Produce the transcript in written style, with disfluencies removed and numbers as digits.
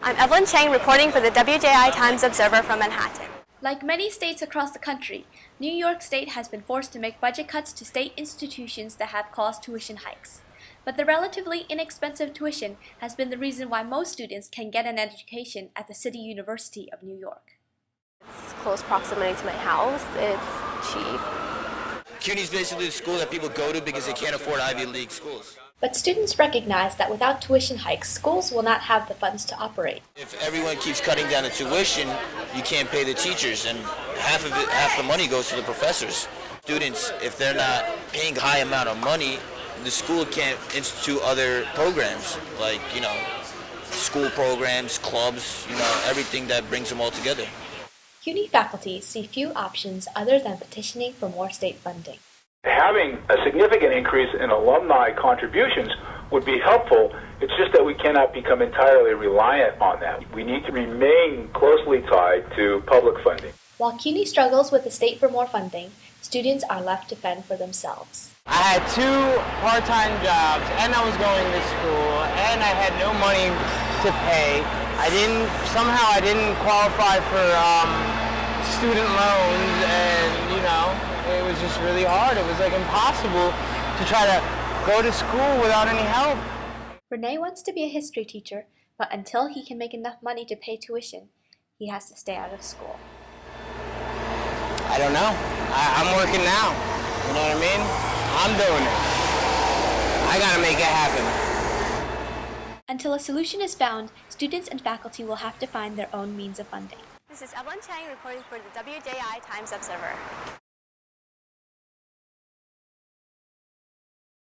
I'm Evelyn Chang reporting for the WJI Times Observer from Manhattan. Like many states across the country, New York State has been forced to make budget cuts to state institutions that have caused tuition hikes. But the relatively inexpensive tuition has been the reason why most students can get an education at the City University of New York. It's close proximity to my house. It's cheap. CUNY is basically the school that people go to because they can't afford Ivy League schools. But students recognize that without tuition hikes, schools will not have the funds to operate. If everyone keeps cutting down the tuition, you can't pay the teachers, and half the money goes to the professors. Students, if they're not paying a high amount of money, the school can't institute other programs like, school programs, clubs, everything that brings them all together. CUNY faculty see few options other than petitioning for more state funding. Having a significant increase in alumni contributions would be helpful. It's just that we cannot become entirely reliant on that. We need to remain closely tied to public funding. While CUNY struggles with the state for more funding, students are left to fend for themselves. I had 2 part-time jobs, and I was going to school, and I had no money to pay. I didn't qualify for student loans, and it was just really hard. It was like impossible to try to go to school without any help. Renee wants to be a history teacher, but until he can make enough money to pay tuition, he has to stay out of school. I don't know. I'm working now. You know what I mean? I'm doing it. I gotta make it happen. Until a solution is found, students and faculty will have to find their own means of funding. This is Evelyn Chang reporting for the WJI Times Observer.